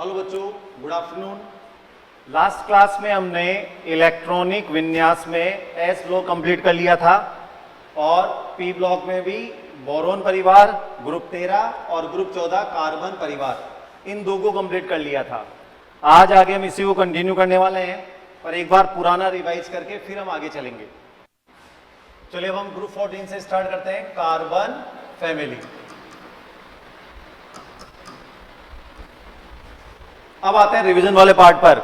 Hello बच्चों, good afternoon. Last class में हमने इलेक्ट्रॉनिक विन्यास में एस ब्लॉक कंप्लीट कर लिया था और पी ब्लॉक में भी बोरोन परिवार ग्रुप 13 और ग्रुप 14 कार्बन परिवार, इन दो को कंप्लीट कर लिया था। आज आगे हम इसी को कंटिन्यू करने वाले हैं, पर एक बार पुराना रिवाइज करके फिर हम आगे चलेंगे। चलिए अब हम ग्रुप 14 से स्टार्ट करते हैं, कार्बन फैमिली। अब आते हैं रिवीजन वाले पार्ट पर।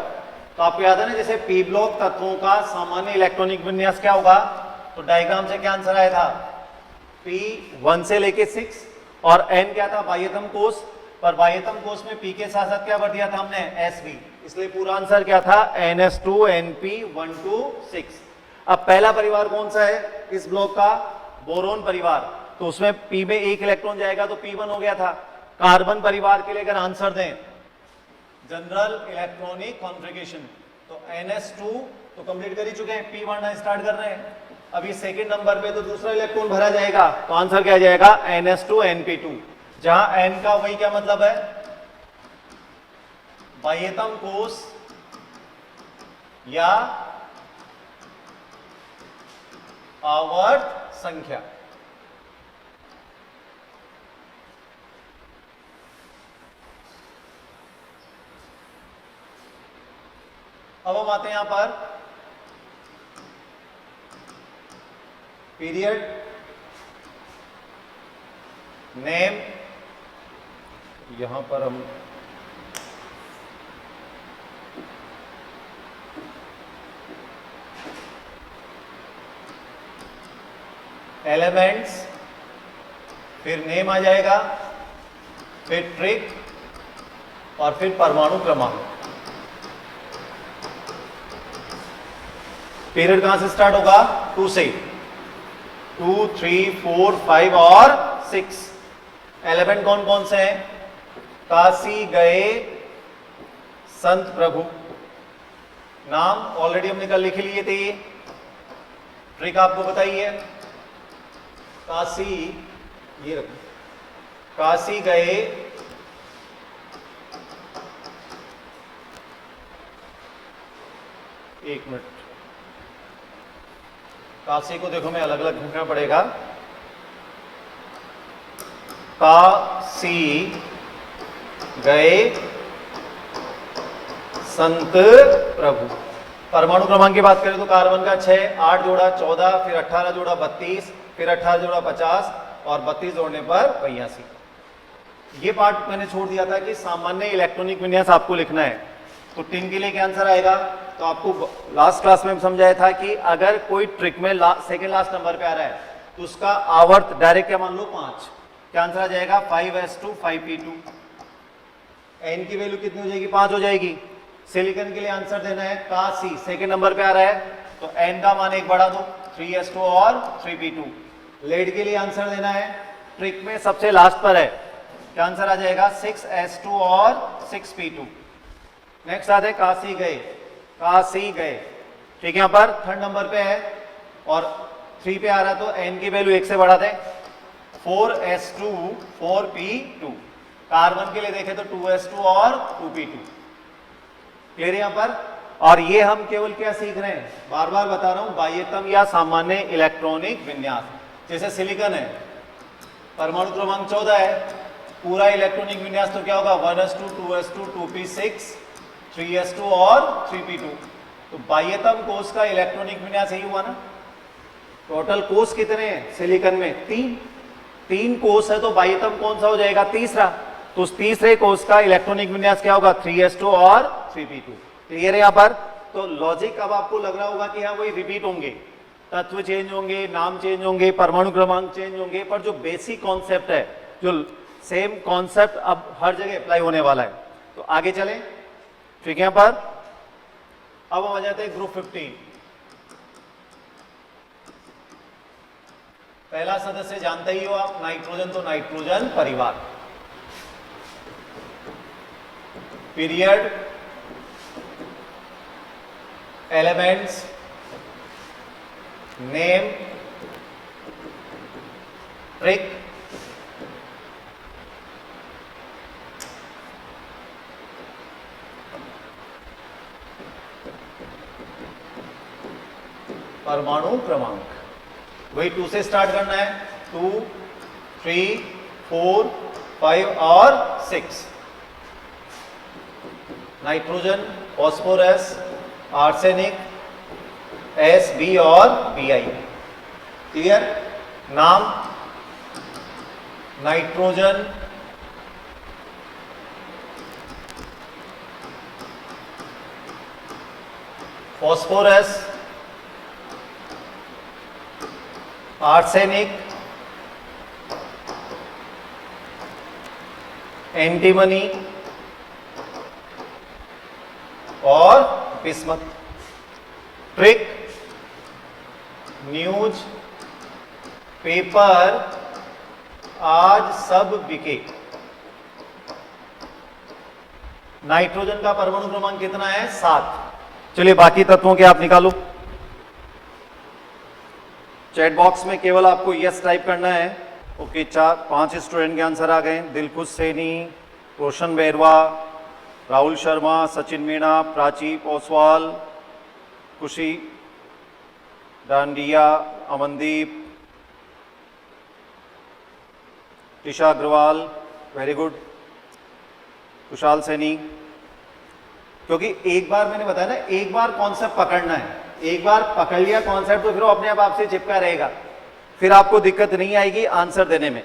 तो आपको याद है ना, जैसे पी ब्लॉक तत्वों का सामान्य इलेक्ट्रॉनिक विन्यास क्या होगा, तो डायग्राम से क्या आंसर आया था, पी 1 से लेके 6 और एन क्या था, बाह्यतम कोष। पर बाह्यतम कोष में पी के साथ साथ क्या भर दिया था हमने, एस भी, इसलिए पूरा आंसर क्या था, NS2 NP 1 to 6। अब पहला परिवार कौन सा है इस ब्लॉक का, बोरोन परिवार, तो उसमें पी में एक इलेक्ट्रॉन जाएगा तो P1 हो गया था। कार्बन परिवार के लिए अगर आंसर दें, जनरल इलेक्ट्रॉनिक कॉन्फ़िगरेशन, तो NS2 तो कंप्लीट कर ही चुके हैं, P1 स्टार्ट कर रहे हैं। अभी सेकंड नंबर पे तो दूसरा इलेक्ट्रॉन भरा जाएगा, तो आंसर क्या जाएगा, NS2 NP2, जहां N का वही क्या मतलब है, बाह्यतम कोष या आवर्त संख्या। अब हम आते हैं यहां पर पीरियड, नेम, यहां पर हम एलिमेंट्स, फिर नेम आ जाएगा, फिर ट्रिक और फिर परमाणु क्रमांक। पीरियड कहां से स्टार्ट होगा, 2 से, 2, 3, 4, 5 और 6। एलिमेंट कौन कौन से हैं, काशी गए संत प्रभु, नाम ऑलरेडी हमने कल लिख लिए थे। ट्रिक आपको बताइए, काशी, ये रखो, काशी गए एक मिनट, काशी को देखो मैं अलग अलग लिखना पड़ेगा, काशी गए संत प्रभु। परमाणु क्रमांक की बात करें तो कार्बन का 6, 8 जोड़ा 14, फिर 18 जोड़ा 32, फिर 18 जोड़ा 50 और 32 जोड़ने पर 82। ये पार्ट मैंने छोड़ दिया था कि सामान्य इलेक्ट्रॉनिक विन्यास आपको लिखना है, तो 3 के लिए क्या आंसर आएगा। तो आपको लास्ट क्लास में समझाया था कि अगर कोई ट्रिक में सेकेंड लास्ट नंबर पे आ रहा है तो उसका आवर्त डायरेक्ट क्या मान लो 5, क्या आंसर आ जाएगा 5s2 5p2। एन की वैल्यू कितनी हो जाएगी, 5 हो जाएगी। सिलिकॉन के लिए आंसर देना है, कासी सेकेंड नंबर पे आ रहा है तो एन का मान एक बढ़ा दो, 3s2 और 3p2। लेड के लिए आंसर देना है, ट्रिक में सबसे लास्ट पर है, क्या आंसर आ जाएगा 6s2 और 6p2। नेक्स्ट आते हैं काशी गए, काशी गए, ठीक है, यहां पर थर्ड नंबर पे है और 3 पे आ रहा है तो n की वैल्यू 1 से बढ़ा दें, 4s2 4p2। कार्बन के लिए देखें तो 2s2 और 2p2। क्लियर है यहां पर। और ये हम केवल क्या सीख रहे हैं, बार बार बता रहा हूं, बाह्यतम या सामान्य इलेक्ट्रॉनिक विन्यास। जैसे सिलिकॉन है, परमाणु क्रमांक 14 है, पूरा इलेक्ट्रॉनिक विन्यास तो क्या होगा 1s2 2s2 2p6 3s2 और 3p2। तो बाह्यतम कोष का इलेक्ट्रॉनिक विन्यास यही हुआ ना। टोटल कोष कितने हैं सिलिकॉन में, 3 कोष है, तो बाह्यतम कौन सा हो जाएगा, तीसरा। तो उस तीसरे कोष का इलेक्ट्रॉनिक विन्यास क्या होगा, 3s2 और 3p2। क्लियर है यहां पर। तो लॉजिक अब आपको लग रहा होगा कि हाँ वही रिपीट होंगे, तत्व चेंज होंगे, नाम चेंज होंगे, परमाणु क्रमांक चेंज होंगे, पर जो बेसिक कॉन्सेप्ट है, जो सेम कॉन्सेप्ट अब हर जगह अप्लाई होने वाला है। तो आगे चलें, ठीक है। यहां पर अब हम आ जाते हैं ग्रुप 15। पहला सदस्य जानते ही हो आप, नाइट्रोजन, तो नाइट्रोजन परिवार। पीरियड, एलिमेंट्स, नेम, ट्रिक, परमाणु क्रमांक, वही 2 से स्टार्ट करना है, 2, 3, 4, 5 और 6। Nitrogen, phosphorus, arsenic, S, B और Bi। क्लियर? नाम नाइट्रोजन, फास्फोरस, आर्सेनिक, एंटीमनी और बिस्मथ। ट्रिक, न्यूज पेपर, आज सब बिके। नाइट्रोजन का परमाणु क्रमांक कितना है? 7। चलिए बाकी तत्वों के आप निकालो। चैट बॉक्स में केवल आपको यस टाइप करना है। ओके, 5 स्टूडेंट के आंसर आ गए। दिलखुश सैनी, रोशन बैरवा, राहुल शर्मा, सचिन मीणा, प्राची ओसवाल, खुशी डांडिया, अमनदीप, टिशा अग्रवाल, वेरी गुड, कुशाल सैनी। क्योंकि एक बार मैंने बताया ना, एक बार कॉन्सेप्ट पकड़ना है, एक बार पकड़ लिया कॉन्सेप्ट तो फिर वो अपने आप आपसे चिपका रहेगा, फिर आपको दिक्कत नहीं आएगी आंसर देने में।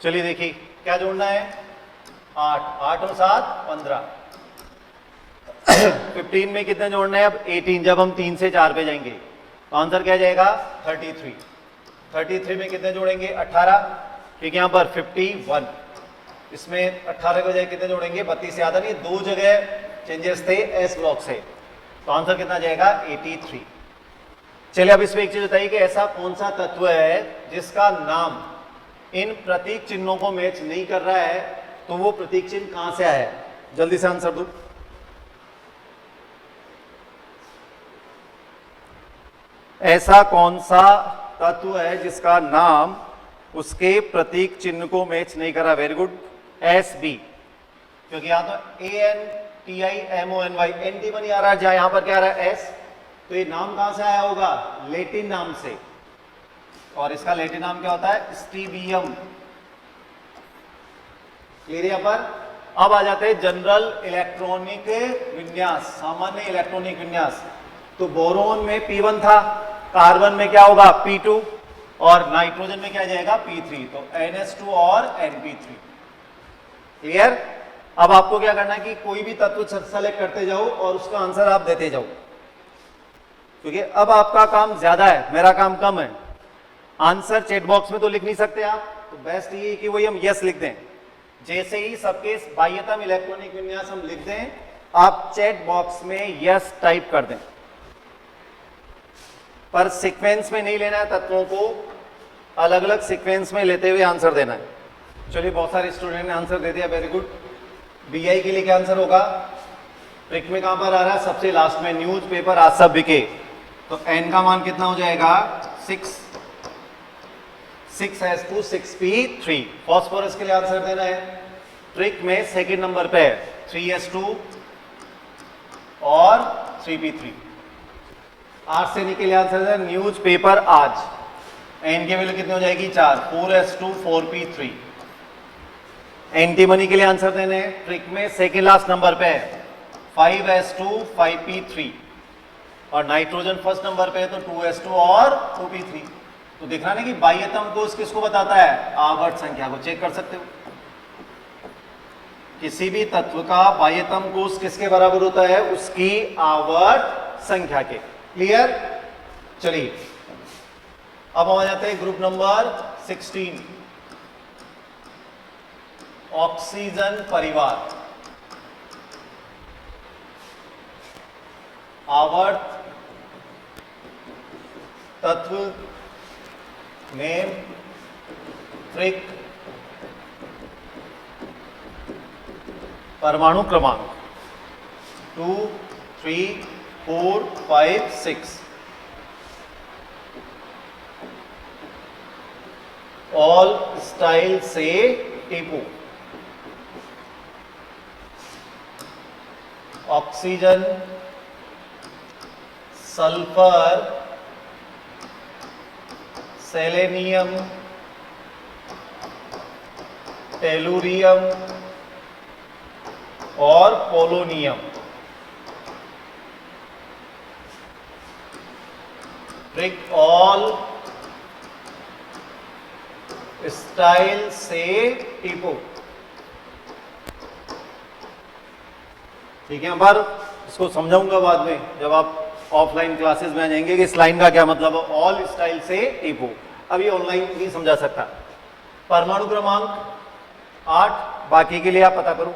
चलिए देखिए क्या जोड़ना है। 8 और 7 15। 15 में कितने जोड़ना है? अब 18। जब हम 3 से 4 पे जाएंगे तो आंसर क्या जाएगा? 33। 33 में कितने जोड़ेंगे? 18, क्योंकि यहां पर 51, इसमें 18 के बजाय कितने जोड़ेंगे? 32 से ज़्यादा नहीं, 2 जगह चेंजेस थे एस ब्लॉक से, तो आंसर कितना जाएगा? 83। चलिए अब इसमें एक चीज बताइए कि ऐसा कौन सा तत्व है जिसका नाम इन प्रतीक चिन्हों को मैच नहीं कर रहा है, तो वो प्रतीक चिन्ह कहां से आया है? जल्दी से आंसर दो। ऐसा कौन सा तत्व है जिसका नाम उसके प्रतीक चिन्ह को मैच नहीं कर रहा? वेरी गुड, एस बी, क्योंकि यहां तो ANTIMONY एंटीमनी आ रहा है, जहां यहां पर क्या आ रहा है? एस। तो ये नाम कहां से आया होगा? लेटिन नाम से, और इसका लेटिन नाम क्या होता है? स्टीबियम। एरिया पर अब आ जाते हैं जनरल इलेक्ट्रॉनिक विन्यास, सामान्य इलेक्ट्रॉनिक विन्यास। तो बोरोन में P1 था, कार्बन में क्या होगा? P2, और नाइट्रोजन में क्या जाएगा? P3, तो NH2 और NP3। क्लियर? अब आपको क्या करना है कि कोई भी तत्व सेलेक्ट करते जाओ और उसका आंसर आप देते जाओ, क्योंकि अब आपका काम ज्यादा है, मेरा काम कम है। आंसर चैट बॉक्स में तो लिख नहीं सकते आप, तो बेस्ट ये कि वही हम यस लिख दें। जैसे ही सबके बाह्यतम इलेक्ट्रॉनिक विन्यास हम लिख दें, आप चैट बॉक्स में यस टाइप कर दें, पर सीक्वेंस में नहीं लेना है तत्वों को, अलग अलग सीक्वेंस में लेते हुए आंसर देना है। चलिए बहुत सारे स्टूडेंट ने आंसर दे दिया, वेरी गुड। BI के लिए क्या आंसर होगा? ट्रिक में कहां पर आ रहा है? सबसे लास्ट में, न्यूज पेपर आज सब बिके। तो N का मान कितना हो जाएगा? 6 6s2 6p3। फॉस्फोरस के लिए आंसर देना है, ट्रिक में सेकंड नंबर पे 3s2 और 3p3। आर्सेनिक के लिए आंसर देना, न्यूज पेपर आज। N की वैल्यू कितनी हो जाएगी? 4 4s2 4p3। एंटीमनी के लिए आंसर देने हैं, ट्रिक में सेकंड लास्ट नंबर पे 5s2 5p3, और नाइट्रोजन फर्स्ट नंबर पे है तो 2s2 और 2p3। तो दिख रहा है कि बाह्यतम कोष किसको बताता है? आवर्त संख्या को। चेक कर सकते हो, किसी भी तत्व का बाह्यतम कोष किसके बराबर होता है? उसकी आवर्त संख्या के। क्लियर? चलिए अब हम आ जाते हैं ग्रुप नंबर 16, ऑक्सीजन परिवार। आवर्त तत्व, नेम, ट्रिक, परमाणु क्रमांक 2 3 4 5 6। ऑल स्टाइल से Tipu. Oxygen, sulphur, selenium, tellurium और पोलोनियम। ब्रिक ऑल स्टाइल से टिपो। ठीक है, पर इसको समझाऊंगा बाद में जब आप ऑफलाइन क्लासेस में आ जाएंगे कि इस लाइन का क्या मतलब है, ऑल स्टाइल से टिपो। अभी ऑनलाइन नहीं समझा सकता। परमाणु क्रमांक 8, बाकी के लिए आप पता करो।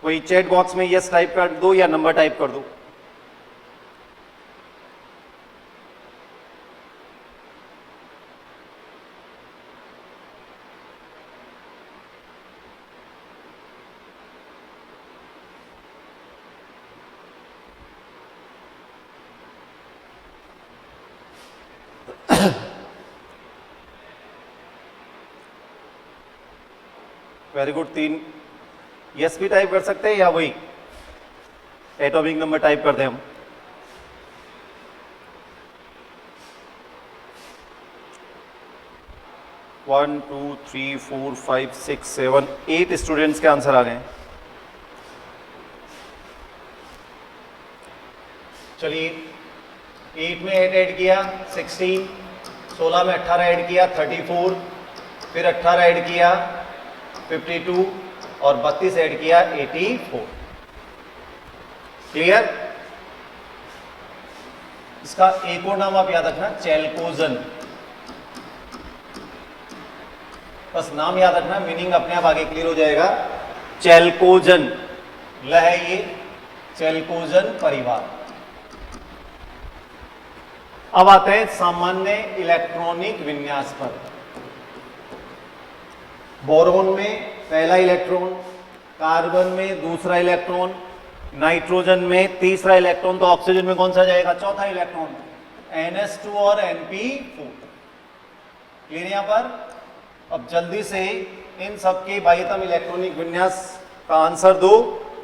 कोई चैट बॉक्स में यस टाइप कर दो या नंबर टाइप कर दो। Very good. 3 यस भी टाइप कर सकते हैं या वही एटॉमिक नंबर टाइप करते हैं हम। वन 2 3 4 5 6 7 8 स्टूडेंट्स के आंसर आ गए। चलिए 8 में 8 ऐड किया 16, 16 में 18 ऐड किया 34, फिर 18 ऐड किया 52 और 32 ऐड किया 84। क्लियर? इसका एक और नाम आप याद रखना, चैल्कोजन। बस नाम याद रखना, मीनिंग अपने आप आगे क्लियर हो जाएगा। चैल्कोजन ल है ये, चैल्कोजन परिवार। अब आते हैं सामान्य इलेक्ट्रॉनिक विन्यास पर। बोरोन में पहला इलेक्ट्रॉन, कार्बन में दूसरा इलेक्ट्रॉन, नाइट्रोजन में तीसरा इलेक्ट्रॉन, तो ऑक्सीजन में कौन सा जाएगा? चौथा इलेक्ट्रॉन, NH2 और NP4। क्लियर यहां पर? अब जल्दी से इन सबके बाह्यतम इलेक्ट्रॉनिक विन्यास का आंसर दो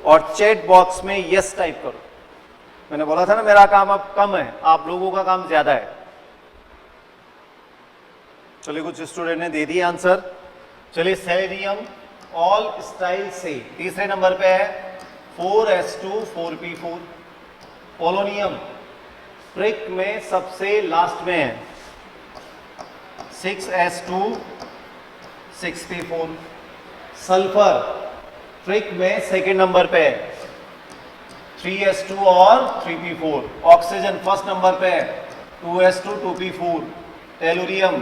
और चैट बॉक्स में यस टाइप करो। मैंने बोला था ना मेरा काम अब कम है, आप लोगों का काम ज्यादा है। चलिए कुछ स्टूडेंट ने दे दिया आंसर। चलिए सेलेनियम ऑल स्टाइल से तीसरे नंबर पे है, 4s2 4p4। पोलोनियम ब्रिक में सबसे लास्ट में है, 6s2 6p4। सल्फर ब्रिक में सेकेंड नंबर पे है, 3s2 और 3p4। ऑक्सीजन फर्स्ट नंबर पे है, 2s2 2p4। टेलुरियम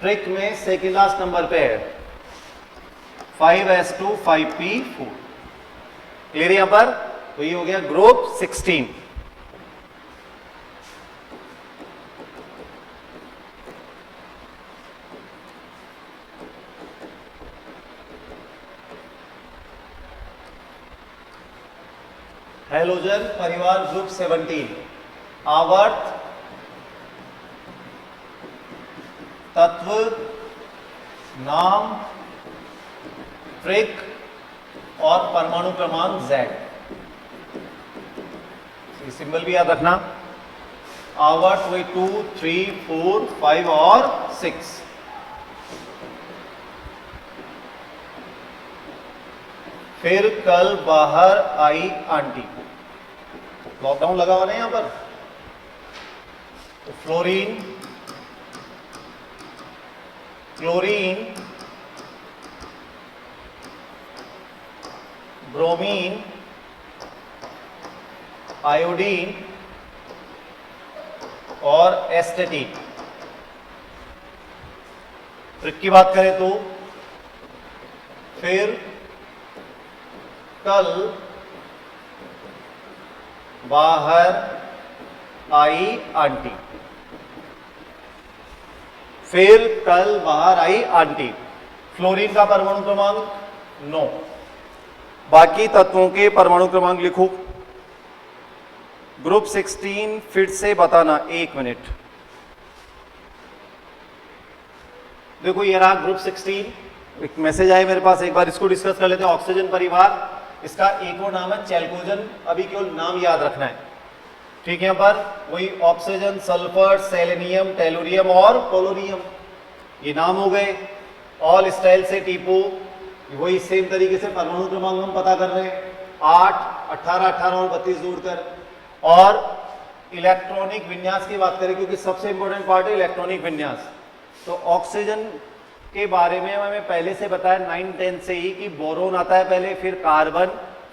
ब्रिक में सेकेंड लास्ट नंबर पे है, 5s2 5p4। क्लियर यहां पर? तो ये हो गया ग्रुप 16। हैलोजन परिवार ग्रुप 17। आवर्त तत्व नाम ब्रिक और परमाणु क्रमांक Z। सिंबल भी याद रखना। आवर्त वही 2 3 4 5 और 6। फिर कल बाहर आई आंटी। लॉकडाउन लगा हुआ नहीं यहां पर, तो फ्लोरीन, क्लोरीन, ब्रोमीन, आयोडीन और एस्टेटिन। ट्रिक की बात करें तो फिर कल बाहर आई आंटी। फिर कल बाहर आई आंटी। फ्लोरीन का परमाणु क्रमांक 9। बाकी तत्वों के परमाणु क्रमांक लिखो। ग्रुप 16 फिर से बताना, 1 मिनट। देखो ये रहा ग्रुप 16, एक मैसेज आया मेरे पास, एक बार इसको डिस्कस कर लेते हैं। ऑक्सीजन परिवार, इसका एक और नाम है चैल्कोजन, अभी केवल नाम याद रखना है, ठीक है। यहाँ पर वही ऑक्सीजन, सल्फर, सेलेनियम, टेलुरियम और पोलोनियम, ये नाम हो गए। ऑल स्टाइल से टीपो, वही सेम तरीके से परमाणु क्रमांक हम पता कर रहे हैं, 8, 18, 18 और 32 जोड़कर। और इलेक्ट्रॉनिक विन्यास की बात करें, क्योंकि सबसे इंपॉर्टेंट पार्ट है इलेक्ट्रॉनिक विन्यास। तो ऑक्सीजन के बारे में हमें पहले से बताया 9, 10 से ही कि बोरोन आता है पहले, फिर कार्बन,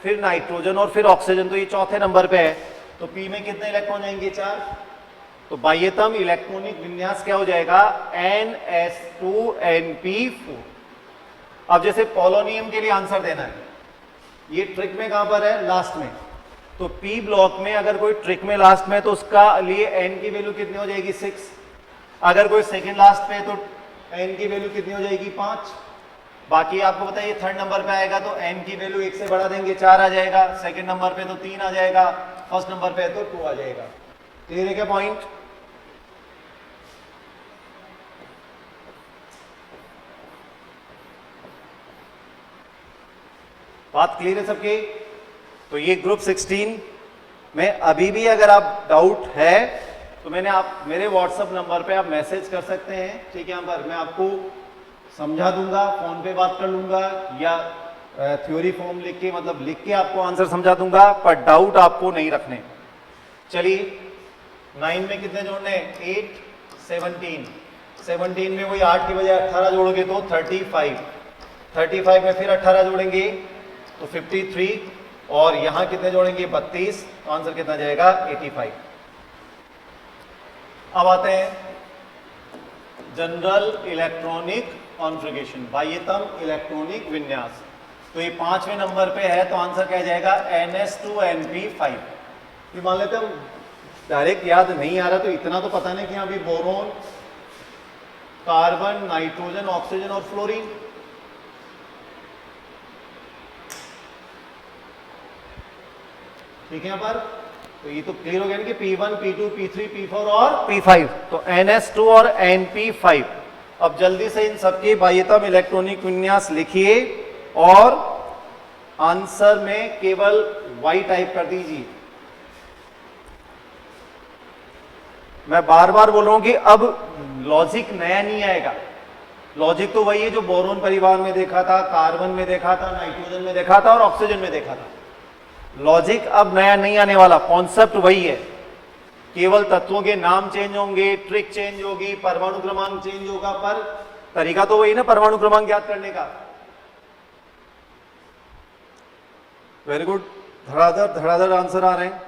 फिर नाइट्रोजन और फिर ऑक्सीजन, तो ये चौथे नंबर पे है। तो पी में कितने इलेक्ट्रॉन जाएंगे? 4। तो बाह्यतम इलेक्ट्रॉनिक विन्यास क्या हो जाएगा? NS2NP4। अब जैसे पोलोनियम के लिए आंसर देना है, ये ट्रिक में कहां पर है? लास्ट में। तो पी ब्लॉक में अगर कोई ट्रिक में लास्ट में, तो उसका लिए एन की वैल्यू कितनी हो जाएगी? 6। अगर कोई सेकंड लास्ट पे, तो एन की वैल्यू कितनी हो जाएगी? 5। बाकी आपको बताइए थर्ड नंबर पे आएगा तो एन की वैल्यू 1 से बढ़ा देंगे, 4 आ जाएगा। सेकंड नंबर पे तो 3 आ जाएगा, फर्स्ट नंबर पे तो 2 आ जाएगा। क्लियर है क्या पॉइंट? बात क्लियर है सबकी? तो ये ग्रुप 16 में अभी भी अगर आप डाउट है तो आप मेरे व्हाट्सएप नंबर पे आप मैसेज कर सकते हैं, ठीक है। यहाँ पर मैं आपको समझा दूंगा, फोन पे बात कर लूंगा, या थ्योरी फॉर्म लिख के, मतलब लिख के आपको आंसर समझा दूंगा, पर डाउट आपको नहीं रखने। चलिए 9 में कितने जोड़ने? 8, 17। 17 में वही 8 की बजाय 18 जोड़ोगे तो 35। 35 में फिर 18 जोड़ेंगे तो 53, और यहां कितने जोड़ेंगे? 32। तो आंसर कितना जाएगा? 85। अब आते हैं जनरल इलेक्ट्रॉनिक कॉन्फ़िगरेशन, बाह्यतम इलेक्ट्रॉनिक विन्यास। तो ये 5वें नंबर पे है, तो आंसर क्या जाएगा? NS2NP5। ये मान लेते हम डायरेक्ट याद नहीं आ रहा, तो इतना तो पता नहीं कि यहाँ भी बोरोन, कार्बन, नाइट्रोजन, ऑक्सीजन और फ्लोरीन। ठीक है यहाँ पर। तो ये तो क्लियर हो गया ना कि P1, P2, P3, P4 और P5। तो NS2 और NP5। अब जल्दी से इन सबके बाह्यतम इलेक्ट्रॉनिक विन्यास लिखिए और आंसर में केवल Y टाइप कर दीजिए। मैं बार बार बोल रहा हूं कि अब लॉजिक नया नहीं आएगा, लॉजिक तो वही है जो बोरोन परिवार में देखा था, कार्बन में देखा था, नाइट्रोजन में देखा था और ऑक्सीजन में देखा था। लॉजिक अब नया नहीं आने वाला, कॉन्सेप्ट वही है, केवल तत्वों के नाम चेंज होंगे, ट्रिक चेंज होगी, परमाणु क्रमांक चेंज होगा, पर तरीका तो वही ना परमाणु क्रमांक याद करने का। वेरी गुड, धड़ाधड़ धड़ाधड़ आंसर आ रहे हैं।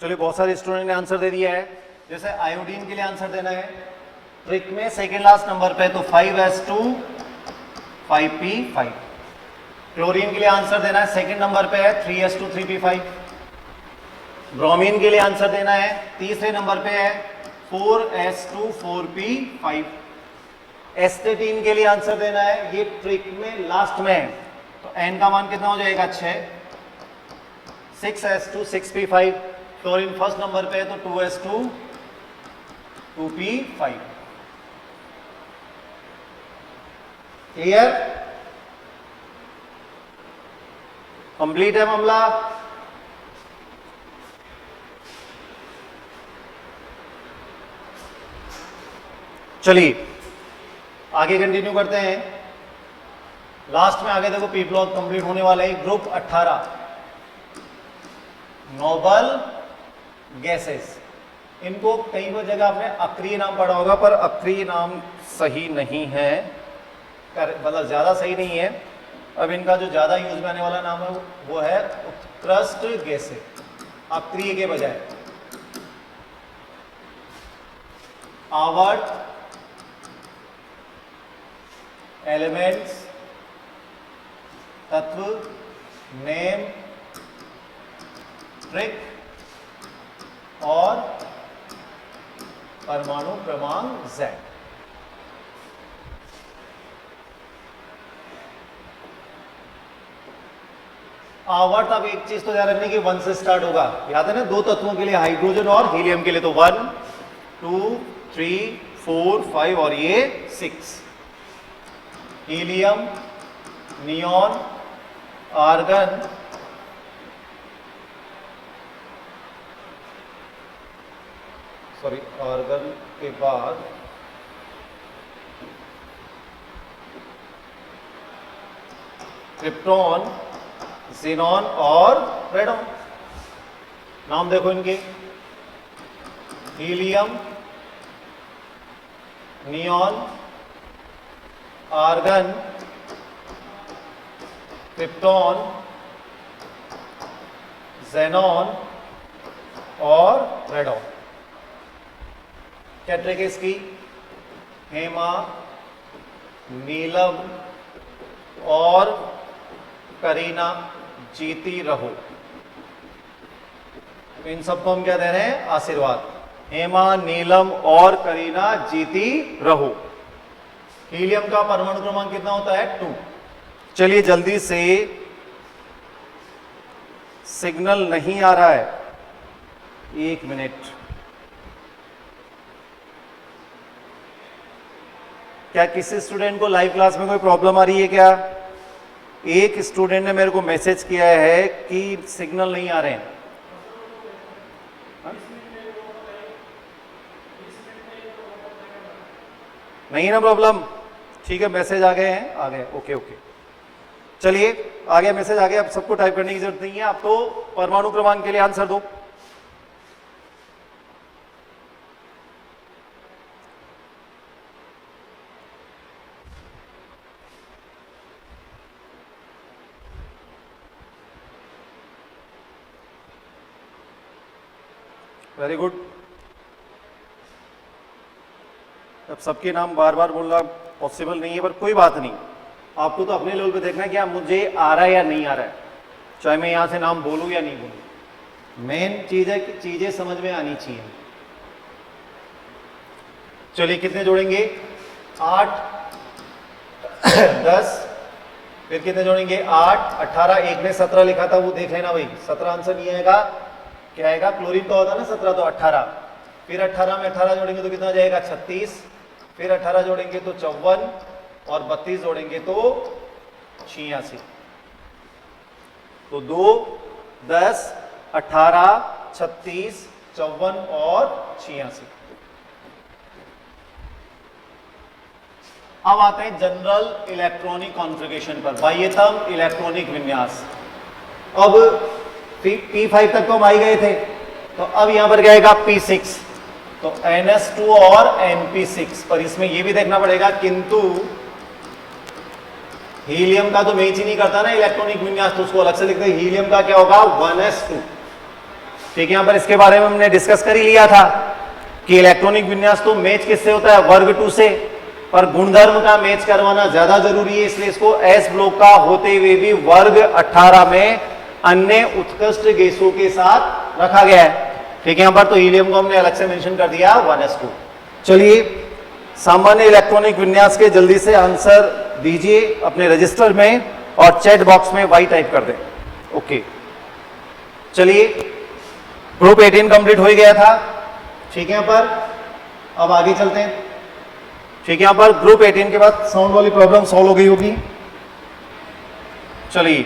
चलिए बहुत सारे स्टूडेंट ने आंसर दे दिया है। जैसे आयोडीन के लिए आंसर देना है, ट्रिक में सेकेंड लास्ट नंबर पे, तो 5s2 5p5। क्लोरीन के लिए आंसर देना है, सेकेंड नंबर पे है, 3s2 3p5। ब्रोमीन के लिए आंसर देना है, तीसरे नंबर पे है, 4s2 4p5। एस्टेटीन के लिए आंसर देना है, ये ट्रिक में लास्ट में है, तो n का मान कितना हो जाएगा? 6। 6s2 6p5। Chlorine first number पे है, तो 2s2 2p5। क्लियर? कंप्लीट है मामला। चलिए आगे कंटिन्यू करते हैं। लास्ट में आगे देखो पी ब्लॉक कंप्लीट होने वाला है। ग्रुप 18 नोबल गैसेस, इनको कई जगह आपने अक्रिय नाम पढ़ा होगा, पर अक्रिय नाम सही नहीं है, मतलब ज्यादा सही नहीं है। अब इनका जो ज्यादा यूज में आने वाला नाम है वो है उत्कृष्ट गैसें, अक्रिय के बजाय। आवर्त एलिमेंट्स, तत्व, नेम, ट्रिक और परमाणु क्रमांक Z। आवर्त, अब एक चीज तो ध्यान रखने की 1 से स्टार्ट होगा, याद है ना, दो तत्वों के लिए, हाइड्रोजन और हीलियम के लिए, तो 1 2 3 4 5 और ये 6। Helium, neon, argon, sorry argon के बाद क्रिप्टॉन, ज़ीनॉन और रेडॉन। नाम देखो इनके, helium, neon, argon, krypton, xenon और रेडॉन। क्या ट्रिक है इसकी? हेमा, नीलम और करीना जीती रहो। इन सबको हम क्या दे रहे हैं? आशीर्वाद। हेमा, नीलम और करीना जीती रहो। हीलियम का परमाणु क्रमांक कितना होता है? 2। चलिए जल्दी से, सिग्नल नहीं आ रहा है, 1 मिनट। क्या किसी स्टूडेंट को लाइव क्लास में कोई प्रॉब्लम आ रही है क्या? एक स्टूडेंट ने मेरे को मैसेज किया है कि सिग्नल नहीं आ रहे हैं। नहीं ना प्रॉब्लम? ठीक है, मैसेज आ गए हैं, आ गए, ओके ओके। चलिए आ गया मैसेज, आ गया। अब सबको टाइप करने की जरूरत नहीं है, आप तो परमाणु क्रमांक के लिए आंसर दो। Very good. अब सबके नाम बार बार बोलना पॉसिबल नहीं है, पर कोई बात नहीं, आपको तो अपने लेवल पे देखना है कि मुझे आ रहा है या नहीं आ रहा है, चाहे मैं यहां से नाम बोलूं या नहीं बोलूं। मेन चीज है कि चीजें समझ में आनी चाहिए। चलिए कितने जोड़ेंगे? 8 10, फिर कितने जोड़ेंगे? 8 18, एक ने 17 लिखा था, वो देख लेना भाई, 17 आंसर नहीं आएगा। क्या आएगा? क्लोरीन का होता ना 17, तो 18। फिर 18 में 18 जोड़ेंगे तो कितना जाएगा? 36। फिर 18 जोड़ेंगे तो 54 और 32 जोड़ेंगे तो 86। तो 2 10 18 36 54 और 86। अब आते हैं जनरल इलेक्ट्रॉनिक कॉन्फ़िगरेशन पर, बाह्यतम इलेक्ट्रॉनिक विन्यास। अब P5 तक तो हम आ गए थे, तो अब यहां पर क्या आएगा? P6, तो NS2 और NP6। पर इसमें यह भी देखना पड़ेगा, किंतु हीलियम का तो मैच ही नहीं करता ना इलेक्ट्रॉनिक विन्यास, तो उसको अलग से लिखते हैं। हीलियम का क्या होगा? 1s2। ठीक है, यहां पर इसके बारे में हमने डिस्कस कर ही लिया था कि इलेक्ट्रॉनिक विन्यास तो मैच किससे होता है? वर्ग 2 से, पर गुणधर्म का मैच करवाना ज्यादा जरूरी है, इसलिए इसको एस ब्लॉक का होते हुए भी वर्ग 18 में अन्य उत्कृष्ट गैसों के साथ रखा गया है। ठीक है, यहां पर तो हीलियम को हमने अलग से मेंशन कर दिया 1s2। चलिए सामान्य इलेक्ट्रॉनिक विन्यास के जल्दी से आंसर दीजिए अपने रजिस्टर में और चैट बॉक्स में वाई टाइप कर दें। ओके, चलिए ग्रुप 18 कंप्लीट हो ही गया था। ठीक है, यहां पर अब आगे चलते हैं। ठीक है, यहां पर ग्रुप 18 के बाद साउंड वाली प्रॉब्लम सॉल्व हो गई होगी। चलिए,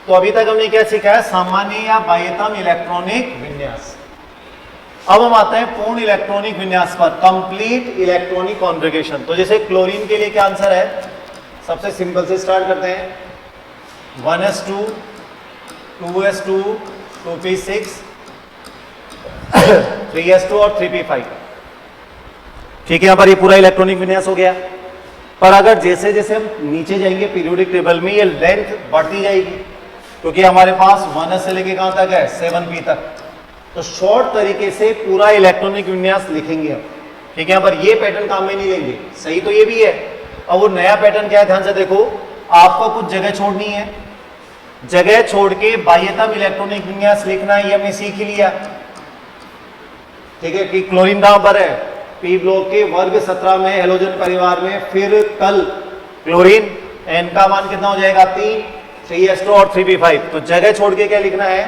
तो अभी तक हमने क्या सीखा है? सामान्य या बाह्यतम इलेक्ट्रॉनिक विन्यास। अब हम आते हैं पूर्ण इलेक्ट्रॉनिक विन्यास पर, कंप्लीट इलेक्ट्रॉनिक कॉन्फ़िगरेशन। तो जैसे क्लोरीन के लिए क्या आंसर है? सबसे सिंपल से स्टार्ट करते हैं, 1s2 2s2 2p6 3s2 और 3p5। ठीक है, यहां पर ये पूरा इलेक्ट्रॉनिक विन्यास हो गया। पर अगर जैसे जैसे हम नीचे जाएंगे पीरियोडिक टेबल में, ये लेंथ बढ़ती जाएगी, क्योंकि हमारे पास 1s से लेके कहां तक है? 7p तक। तो शॉर्ट तरीके से पूरा इलेक्ट्रॉनिक विन्यास लिखेंगे हम। ठीक है, यहां पर ये पैटर्न काम में नहीं लेंगे, सही तो ये भी है, अब वो नया पैटर्न क्या है, ध्यान से देखो, आपको कुछ जगह छोड़नी है, जगह छोड़ के बाह्यतम इलेक्ट्रॉनिक विन्यास लिखना है, ये हमने सीख ही लिया। ठीक है, कि क्लोरीन कहां पर है, पी ब्लॉक के वर्ग 17 में हेलोजन परिवार में, फिर कल क्लोरीन, एन का मान कितना हो जाएगा 3, 3s2 और 3p5। तो जगह छोड़ के क्या लिखना है,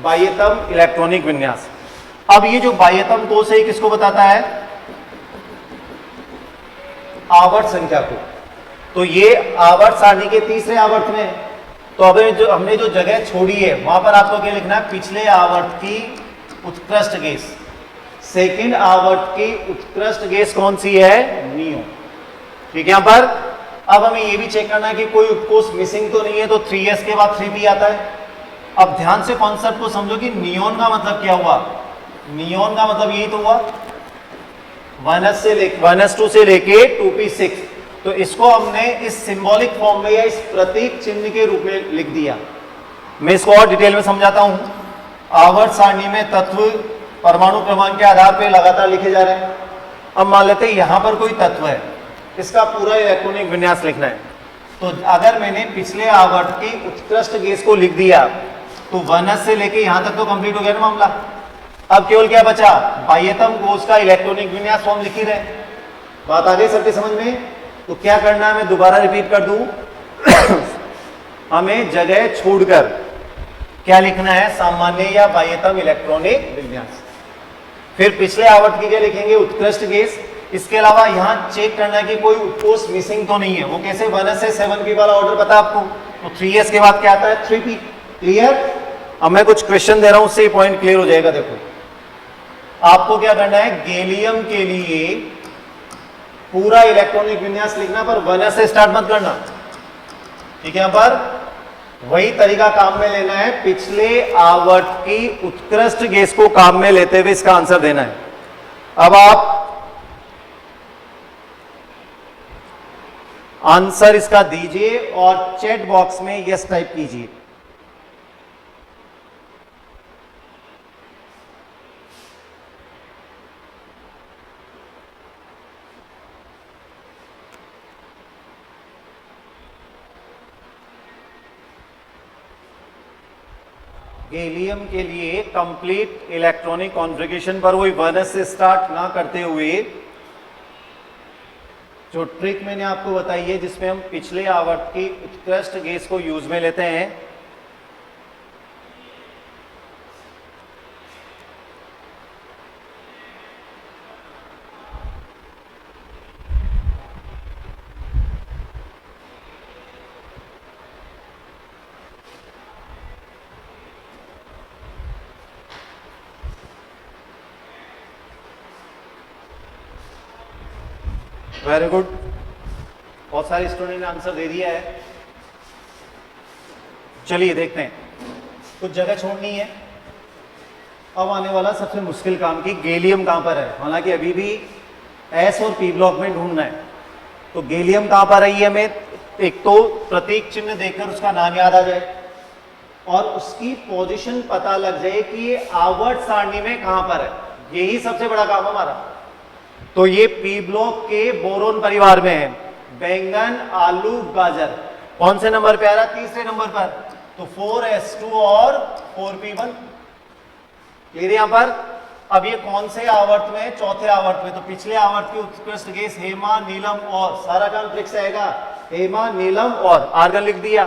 बाह्यतम इलेक्ट्रॉनिक विन्यास। अब ये जो बाह्यतम कोश है किसको बताता है, आवर्त संख्या को। तो ये आवर्त सारणी के तीसरे आवर्त में, तो अब हमने जो जगह छोड़ी है वहां पर आपको क्या लिखना है, पिछले आवर्त की उत्कृष्ट गैस, सेकंड आवर्त की उत्कृष्ट गैस कौन सी है, नियो। ठीक है, यहां पर अब हमें ये भी चेक करना है कि कोई उत्कोष मिसिंग तो नहीं है, तो 3s के बाद 3p आता है। अब ध्यान से कॉन्सेप्ट को समझो कि नियोन का मतलब क्या हुआ, नियोन का मतलब यही तो हुआ 1s2 से लेके 2p6। तो इसको हमने इस सिंबॉलिक फॉर्म में या इस प्रतीक चिन्ह के रूप में लिख दिया। मैं इसको और डिटेल में समझाता हूं। आवर्त सारणी में तत्व परमाणु क्रमांक के आधार पर लगातार लिखे जा रहे हैं। अब मान लेते हैं यहां पर कोई तत्व है, इसका पूरा इलेक्ट्रॉनिक विन्यास लिखना है। तो अगर मैंने पिछले आवर्त की उत्कृष्ट गैस को लिख दिया तो 1s से लेके यहां तक तो कंप्लीट हो गया ना मामला। अब केवल क्या बचा, बाह्यतम कोश का इलेक्ट्रॉनिक विन्यास फॉर्म लिख ही रहे। बात आ गई सबके समझ में। तो क्या करना है, मैं दोबारा रिपीट कर दूं हमें जगह छोड़कर क्या लिखना है, सामान्य या बाह्यतम इलेक्ट्रॉनिक विन्यास। फिर पिछले आवर्त की क्या लिखेंगे, उत्कृष्ट गैस। इसके अलावा यहां चेक करना है कि कोई उत्कोष मिसिंग तो नहीं है। वो कैसे, 1s से 7p वाला ऑर्डर पता आपको, तो 3s के बाद क्या आता है, 3p। क्लियर। अब मैं कुछ क्वेश्चन दे रहा हूं, उससे पॉइंट क्लियर हो जाएगा। देखो आपको क्या करना है, गैलियम के लिए पूरा इलेक्ट्रॉनिक विन्यास लिखना, पर 1s से स्टार्ट मत करना। ठीक है, यहां पर वही तरीका काम में लेना है, पिछले आवर्त की उत्कृष्ट गैस को काम में लेते हुए इसका आंसर देना है। अब आप आंसर इसका दीजिए और चैट बॉक्स में यस टाइप कीजिए। गैलियम के लिए कंप्लीट इलेक्ट्रॉनिक कॉन्फ़िगरेशन पर वही 1s से स्टार्ट ना करते हुए जो ट्रिक मैंने आपको बताई है, जिसमें हम पिछले आवर्त की उत्कृष्ट गैस को यूज में लेते हैं, वेरी गुड। बहुत सारे स्टूडेंट ने आंसर दे दिया है। चलिए देखते हैं, कुछ जगह छोड़नी है। अब आने वाला सबसे मुश्किल काम की गैलियम कहां पर है। हालांकि अभी भी एस और पी ब्लॉक में ढूंढना है। तो गैलियम कहां पर है, ये हमें एक तो प्रतीक चिन्ह देखकर उसका नाम याद आ जाए और उसकी पोजीशन पता लग जाए कि ये आवर्त सारणी में कहां पर है। यही सबसे बड़ा काम हमारा। तो ये पी ब्लॉक के बोरोन परिवार में है। बैंगन, आलू, गाजर कौन से नंबर पे आ रहा है, तीसरे नंबर पर। तो 4s2 और 4p1 क्लियर यहां पर। अब ये कौन से आवर्त में, चौथे आवर्त में। तो पिछले आवर्त की उत्कृष्ट गैस हेमा, नीलम और, सारा काम ट्रिक से आएगा, हेमा, नीलम और आर्गन लिख दिया।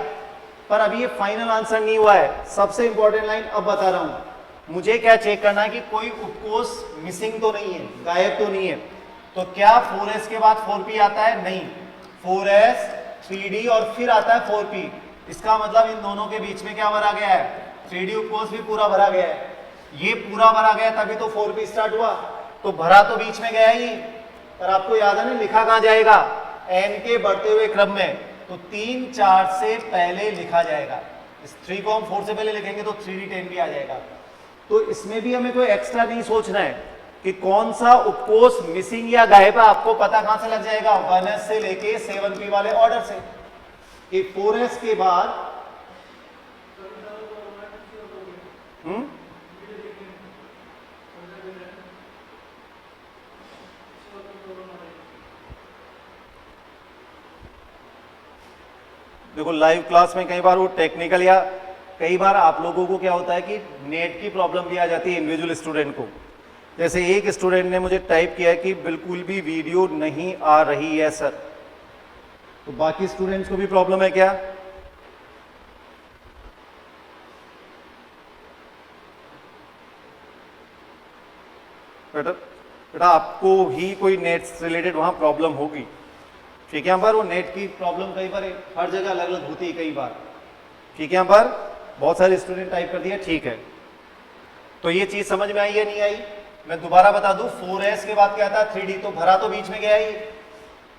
पर अभी ये फाइनल आंसर नहीं हुआ है। सबसे इंपॉर्टेंट लाइन अब बता रहा हूं। मुझे क्या चेक करना है कि कोई उत्कोष मिसिंग तो नहीं है, गायब तो नहीं है। तो क्या 4s के बाद 4p आता है, नहीं, 4s 3d और फिर आता है 4p। इसका मतलब इन दोनों के बीच में क्या भरा गया है, 3d उपकोष भी पूरा भरा गया है। ये पूरा भरा गया तभी तो 4p स्टार्ट हुआ। तो भरा तो बीच में गया ही, पर आपको याद है ना लिखा कहां जाएगा, n के बढ़ते हुए क्रम में। तो 3 4 से पहले लिखा जाएगा। इस 3 को हम 4 से पहले लिखेंगे तो 3d10 भी आ जाएगा। तो इसमें भी हमें कोई एक्स्ट्रा नहीं सोचना है कि कौन सा उपकोष मिसिंग या गायब है। आपको पता कहां से लग जाएगा, 1s से लेके 7p वाले ऑर्डर से कि 4s के बाद देखो लाइव क्लास में कई बार वो टेक्निकल या कई बार आप लोगों को क्या होता है कि नेट की प्रॉब्लम भी आ जाती है इंडिविजुअल स्टूडेंट को। जैसे एक स्टूडेंट ने मुझे टाइप किया कि बिल्कुल भी वीडियो नहीं आ रही है सर, तो बाकी स्टूडेंट्स को भी प्रॉब्लम है क्या? बेटा आपको ही कोई नेट से रिलेटेड वहां प्रॉब्लम होगी, ठीक है। यहाँ पर वो नेट की प्रॉब्लम कई बार हर जगह अलग अलग होती है कई बार, ठीक है। यहाँ पर बहुत सारे स्टूडेंट टाइप कर दिया, ठीक है। तो ये चीज समझ में आई या नहीं आई? मैं दोबारा बता दूं, 4S के बाद क्या था 3D, तो भरा तो बीच में गया ही,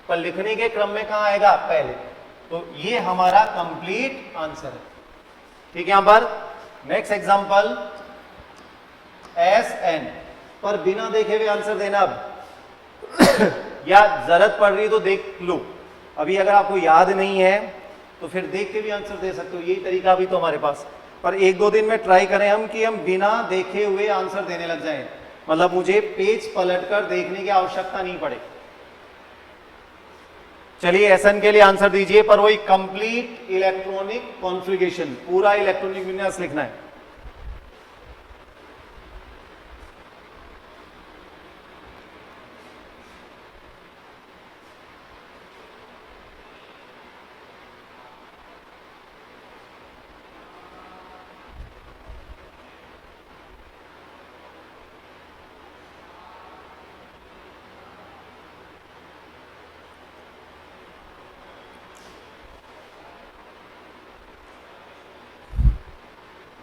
पर लिखने के क्रम में कहां आएगा? पहले। तो ये हमारा कंप्लीट आंसर है, ठीक है। यहां पर नेक्स्ट एग्जांपल SN, पर बिना देखे हुए आंसर देना। अब या जरूरत पड़ रही तो देख लो, अभी अगर आपको याद नहीं है तो फिर देख के भी आंसर दे सकते हो, यही तरीका भी तो हमारे पास। पर 1-2 दिन में ट्राई करें हम कि हम बिना देखे हुए आंसर देने लग जाएं, मतलब मुझे पेज पलटकर देखने की आवश्यकता नहीं पड़े। चलिए एसएन के लिए आंसर दीजिए, पर वही कंप्लीट इलेक्ट्रॉनिक कॉन्फ़िगरेशन, पूरा इलेक्ट्रॉनिक विन्यास लिखना है।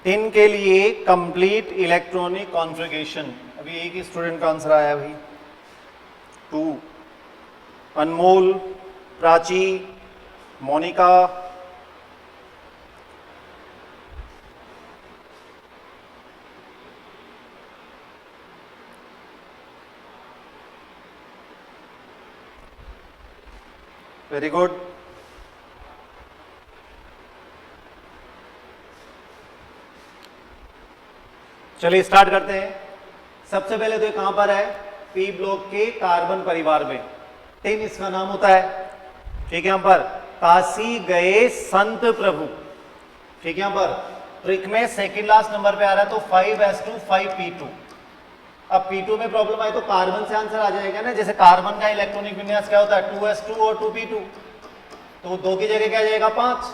इन के लिए कंप्लीट इलेक्ट्रॉनिक कॉन्फ़िगरेशन, अभी एक ही स्टूडेंट का आंसर आया भाई 2, अनमोल, प्राची, मोनिका, वेरी गुड। चलिए स्टार्ट करते हैं। सबसे पहले तो कहां पर है? पी ब्लॉक के कार्बन परिवार में 10 इसका नाम होता है, ठीक है। यहां पर काशी गए संत प्रभु, ठीक है। यहां पर ट्रिक में सेकंड लास्ट नंबर पे आ रहा है, तो 5s2 5p2। अब p2 में प्रॉब्लम आए तो कार्बन से आंसर आ जाएगा ना, जैसे कार्बन का इलेक्ट्रॉनिक विन्यास क्या होता है 2s2 और 2p2, तो 2 की जगह क्या जाएगा 5,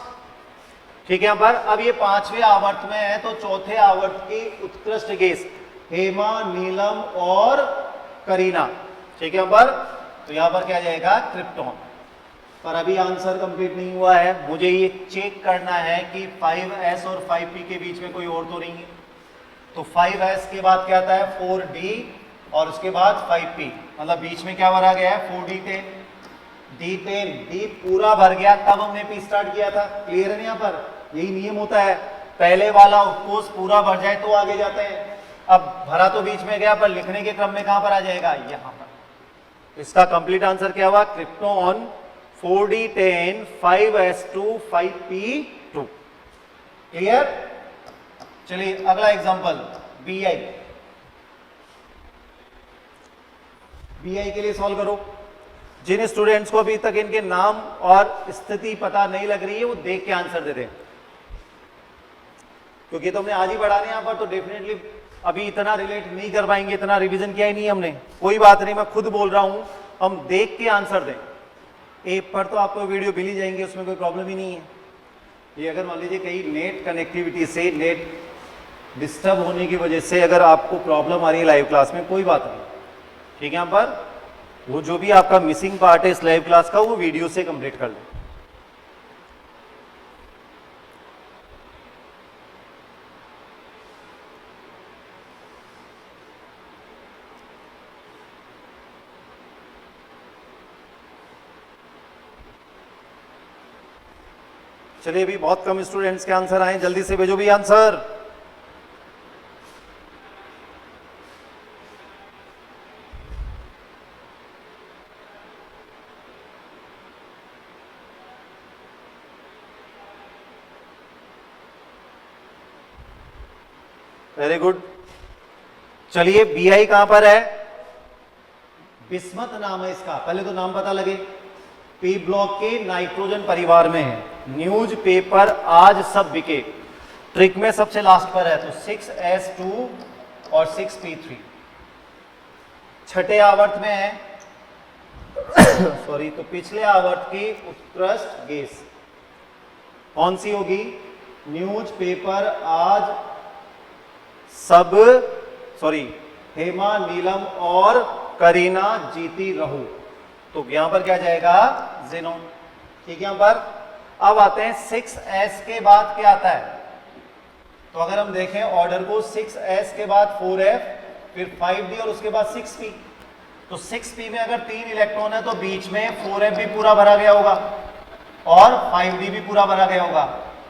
ठीक है। यहां पर अब ये 5वें आवर्त में है, तो चौथे आवर्त की उत्कृष्ट गैस हेमा, नीलम और करीना, ठीक है। यहां पर तो यहां पर क्या जाएगा क्रिप्टॉन। पर अभी आंसर कंप्लीट नहीं हुआ है, मुझे ये चेक करना है कि 5s और 5p के बीच में कोई और तो नहीं है। तो 5s के बाद क्या आता है 4d और उसके बाद 5p, मतलब बीच में क्या भरा गया है 4d10, d10, d पूरा भर गया, तब हमने p स्टार्ट किया था। क्लियर है यहाँ पर? यही नियम होता है, पहले वाला ऑफकोर्स पूरा भर जाए तो आगे जाते हैं। अब भरा तो बीच में गया, पर लिखने के क्रम में कहां पर आ जाएगा? यहां पर। इसका कंप्लीट आंसर क्या हुआ? Krypton 4d10 5s2 5p2। Clear? चलिए अगला एग्जांपल Bi। Bi के लिए सॉल्व करो। जिन स्टूडेंट्स को अभी तक इनके नाम और स्थिति पता नहीं लग रही है वो देख के आंसर दे दें, क्योंकि तो हमने आज ही पढ़ा यहां पर, तो डेफिनेटली अभी इतना रिलेट नहीं कर पाएंगे, इतना रिवीजन किया ही नहीं हमने। कोई बात नहीं, मैं खुद बोल रहा हूं, हम देख के आंसर दें। ऐप पर तो आपको वीडियो मिल ही जाएंगे, उसमें कोई प्रॉब्लम ही नहीं है। ये अगर मान लीजिए कहीं नेट कनेक्टिविटी से, नेट डिस्टर्ब होने की वजह से अगर आपको प्रॉब्लम आ रही है लाइव क्लास में, कोई बात नहीं, ठीक है। यहाँ पर वो जो भी आपका मिसिंग पार्ट है इस लाइव क्लास का, वो वीडियो से कंप्लीट कर लें। चलिए अभी बहुत कम स्टूडेंट्स के आंसर आए, जल्दी से भेजो भी आंसर। Very good. चलिए Bi कहां पर है? बिस्मत नाम है इसका, पहले तो नाम पता लगे। पी ब्लॉक के नाइट्रोजन परिवार में है। न्यूज पेपर आज सब बिके, ट्रिक में सबसे लास्ट पर है, तो 6s2 और 6p3। छठे आवर्त में है सॉरी, तो पिछले आवर्त की उत्कृष्ट गैस कौन सी होगी? न्यूज पेपर आज सब, सॉरी, हेमा, नीलम और करीना जीती रहू, तो यहां पर क्या जाएगा? ज़ेनॉन। ठीक है, यहां पर अब आते हैं 6s के बाद क्या आता है? तो अगर हम देखें ऑर्डर को, 6s के बाद 4f, फिर 5d और उसके बाद 6p। तो 6p में अगर 3 इलेक्ट्रॉन है तो बीच में 4f भी पूरा भरा गया होगा और 5d भी पूरा भरा गया होगा।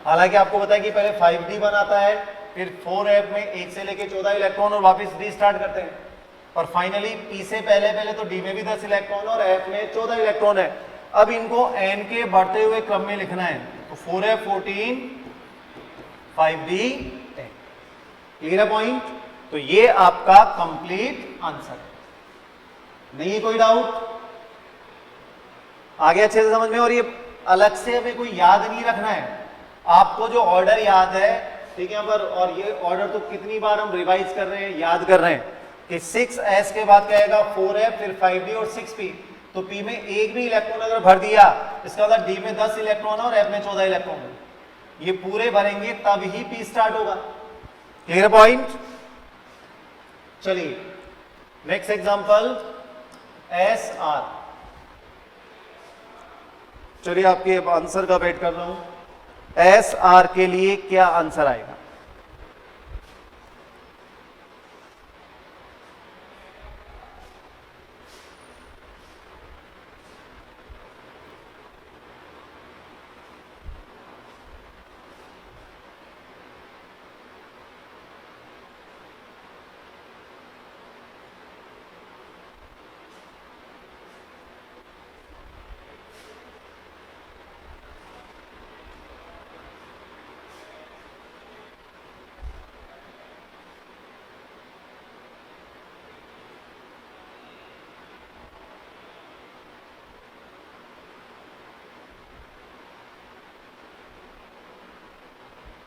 हालांकि आपको पता है कि पहले 5d बनाता है, फिर 4f में 1 से लेके 14 इलेक्ट्रॉन और वापस d स्टार्ट करते हैं, और फाइनली p से पहले तो d में भी 10 इलेक्ट्रॉन और f में 14 इलेक्ट्रॉन है। अब इनको n के बढ़ते हुए क्रम में लिखना है, तो 4f 14, 5d 10। क्लियर है पॉइंट? तो ये आपका कंप्लीट आंसर है। नहीं कोई डाउट? आगे अच्छे से समझ में? और ये अलग से हमें कोई याद नहीं रखना है, आपको जो ऑर्डर याद है, ठीक है, पर और ये ऑर्डर तो कितनी बार हम रिवाइज कर रहे हैं, याद कर रहे हैं कि 6s के बाद क्या आएगा? 4f, फिर 5d और 6p। तो p में एक भी इलेक्ट्रॉन अगर भर दिया, इसका मतलब d में 10 इलेक्ट्रॉन और f में 14 इलेक्ट्रॉन है, ये पूरे भरेंगे तब ही p स्टार्ट होगा। Clear point? चलिए नेक्स्ट एग्जांपल, SR। चलिए आपके आंसर का वेट कर रहा हूं। SR के लिए क्या आंसर आएगा?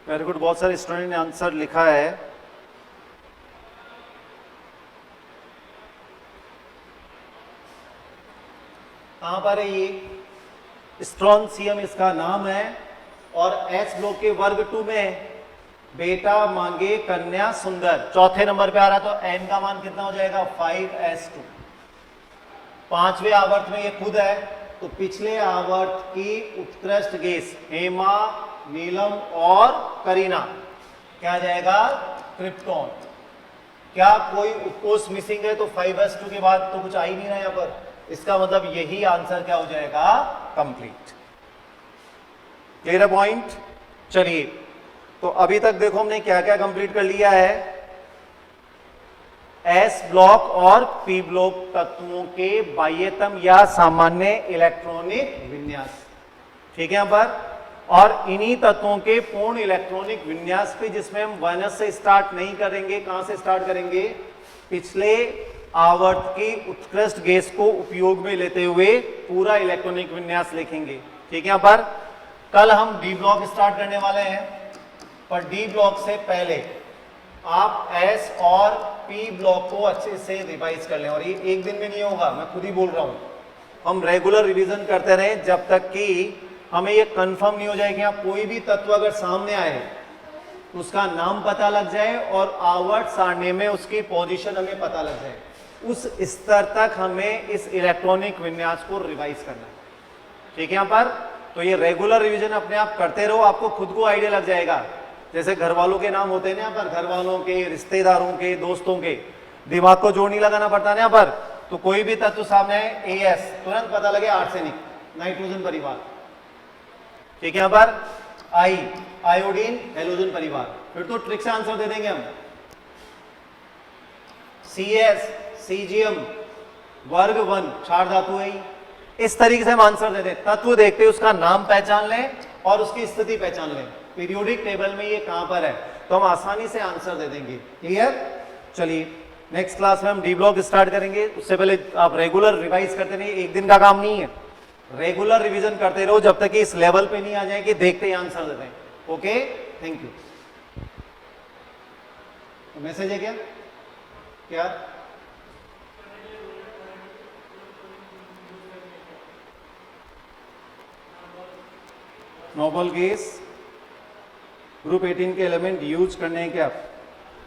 वेरी गुड, बहुत सारे स्टूडेंट ने आंसर लिखा है। कहां पर है ये? स्ट्रॉन्सियम इसका नाम है, और एस ब्लॉक के वर्ग 2 में बेटा मांगे कन्या सुंदर, चौथे नंबर पे आ रहा, तो एन का मान कितना हो जाएगा? 5s2। पांचवें आवर्त में ये खुद है, तो पिछले आवर्त की उत्कृष्ट गैस हेमा, नीलम और करीना क्या आ जाएगा? क्रिप्टॉन। क्या कोई उपकोष मिसिंग है? तो 5s2 के बाद तो कुछ आ ही नहीं रहा यहां पर, इसका मतलब यही आंसर क्या हो जाएगा? कंप्लीट। क्लियर है पॉइंट? चलिए, तो अभी तक देखो हमने क्या क्या कंप्लीट कर लिया है। एस ब्लॉक और पी ब्लॉक तत्वों के बाह्यतम या सामान्य इलेक्ट्रॉनिक विन्यास, ठीक है यहां पर, और इन्हीं तत्वों के पूर्ण इलेक्ट्रॉनिक विन्यास पे, जिसमें हम 1s से स्टार्ट नहीं करेंगे। कहां से स्टार्ट करेंगे? पिछले आवर्त की उत्कृष्ट गैस को उपयोग में लेते हुए पूरा इलेक्ट्रॉनिक विन्यास लिखेंगे। ठीक है, यहां पर कल हम डी ब्लॉक स्टार्ट करने वाले हैं, पर डी ब्लॉक से पहले आप एस और पी ब्लॉक को अच्छे से रिवाइज कर लें। और ये एक दिन में नहीं होगा, मैं खुद ही बोल रहा हूं, हम रेगुलर रिवीजन करते रहें जब तक कि हमें ये कंफर्म नहीं हो जाए कि आप कोई भी तत्व अगर सामने आए उसका नाम पता लग जाए और आवर्त सारणी में उसकी पोजीशन हमें पता लग जाए। उस स्तर तक हमें इस इलेक्ट्रॉनिक विन्यास को रिवाइज करना है। ठीक है, यहां पर तो ये रेगुलर रिवीजन अपने आप करते रहो, आपको खुद को आइडिया लग जाएगा। जैसे घर वालों के नाम होते हैं ना यहाँ पर, घर वालों के, रिश्तेदारों के, दोस्तों के, दिमाग को जोड़ नहीं लगाना पड़ता ना यहाँ पर। तो कोई भी तत्व सामने आए एस, तुरंत पता लगे आर्सेनिक, नाइट्रोजन परिवार। ठीक है, यहाँ पर आई, आयोडीन, हेलोजन परिवार। फिर तो ट्रिक से आंसर दे देंगे हम। CS, सीजियम, वर्ग 1, क्षार धातु है। इस तरीके से हम आंसर दे दें। तत्व देखते उसका नाम पहचान लें और उसकी स्थिति पहचान लें, पीरियोडिक टेबल में ये कहां पर है, तो हम आसानी से आंसर दे देंगे। क्लियर? चलिए नेक्स्ट क्लास में हम डी ब्लॉक स्टार्ट करेंगे। उससे पहले आप रेगुलर रिवाइज करते रहिए, एक दिन का काम नहीं है। रेगुलर रिवीजन करते रहो जब तक कि इस लेवल पे नहीं आ जाए कि देखते ही आंसर देते हैं। Okay, thank you. मैसेज है क्या? क्या? नोबल गैस ग्रुप 18 के एलिमेंट यूज करने हैं क्या?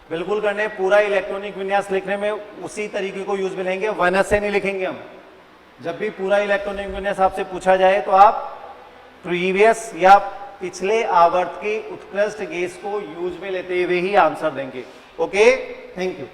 बिल्कुल करने हैं। पूरा इलेक्ट्रॉनिक विन्यास लिखने में उसी तरीके को यूज मिलेंगे, वन से नहीं लिखेंगे हम। जब भी पूरा इलेक्ट्रॉनिक विन्यास आपसे पूछा जाए तो आप प्रीवियस या पिछले आवर्त की उत्कृष्ट गैस को यूज में लेते हुए ही आंसर देंगे। Okay, thank you.